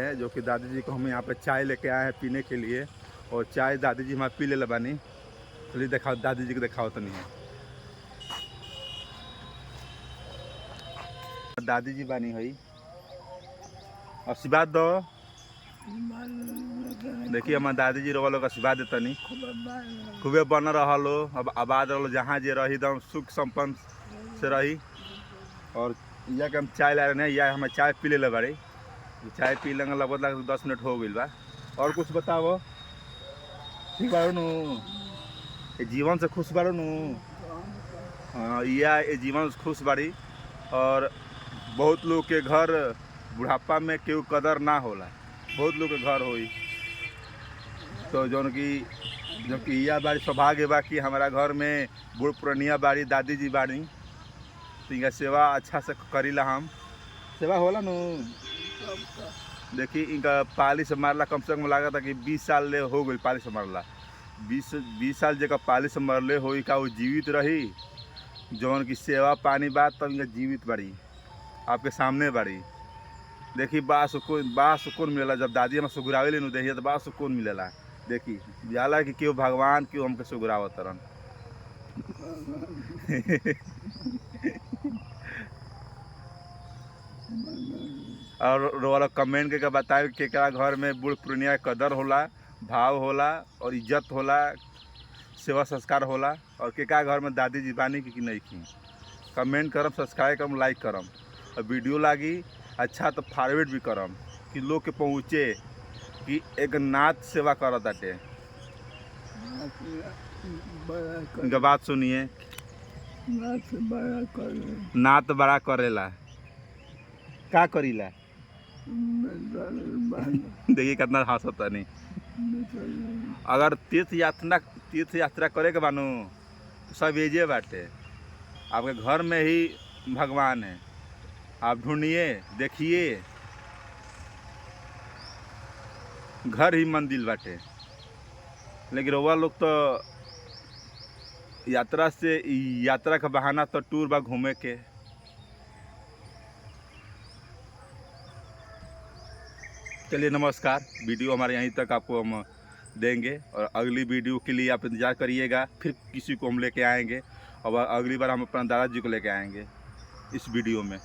है जो कि दादी जी को हम यहाँ पे चाय लेके आए हैं पीने के लिए। और चाय दादी जी हमारे पी ले बानी। चलिए दिखाओ दादी जी को, दिखाओ तो नहीं है दादी जी बानी है। आशीर्वाद दो। देखिए हमारे दादी जी रोग आशीर्वाद देतनी खूबे बन रहा लो, अब आबाद रहो, जहाँ जे रही एकदम सुख संपन्न से रही। और यह कि हम चाय ला रहे हैं, या हमें चाय पी ले बाड़ी। चाय पी लेंगे लगभग 10 मिनट हो गई बा। और कुछ बताओ, ठीक बारू नु? ये जीवन से खुश बारू नु? हाँ, या ये जीवन से खुश बाड़ी। और बहुत लोग के घर बुढ़ापा में केहू कदर ना होला, बहुत लोग के घर होई। तो जौन कि यह बाड़ी सौभाग्य बा कि हमारा घर में बूढ़ पुरानिया बाड़ी, दादी जी बाड़ी। तो इनका सेवा अच्छा से करीला, हम सेवा होला नु। देखी इनका पाली से मारला कम से कम लगा था कि 20 साल ले हो गई पाली से मारला। 20 साल जगह पाली से मरले हो का वो जीवित रही। जौन की सेवा पानी बात तब इनका जीवित बाड़ी, आपके सामने बाड़ी। देखी बा सुकून मिलेला जब दादी हम सुगुरावे ले देखिए तो बा सुकून मिलेला। देखी जाला कि क्यों भगवान क्यों हमके सुगुरावत तरन। और रोला कमेंट करके बताए केकरा घर में बूढ़ पुरानिया कदर होला, भाव होला और इज्जत होला, सेवा संस्कार होला। और केकरा घर में दादी जी बानी कि नहीं की। कमेंट करम, सब्सक्राइब करम, लाइक करम। और वीडियो लागी अच्छा तो फॉरवर्ड भी करम कि लोग के पहुँचे कि एक नाथ सेवा करत बाटे। इनका बात सुनिए, नाथ बड़ा करेला का करीला। देखिए कितना हंसता नहीं। अगर तीर्थ यात्रा करे के बानू तो सब एजे बाटे, आपके घर में ही भगवान है। आप ढूंढिए, देखिए, घर ही मंदिर बाटे। लेकिन रउआ लोग तो यात्रा का बहाना तो टूर बा घूमे के। चलिए नमस्कार, वीडियो हमारे यहीं तक आपको हम देंगे। और अगली वीडियो के लिए आप इंतज़ार करिएगा, फिर किसी को हम लेके आएंगे। और अगली बार हम अपना दादाजी को लेके आएंगे इस वीडियो में।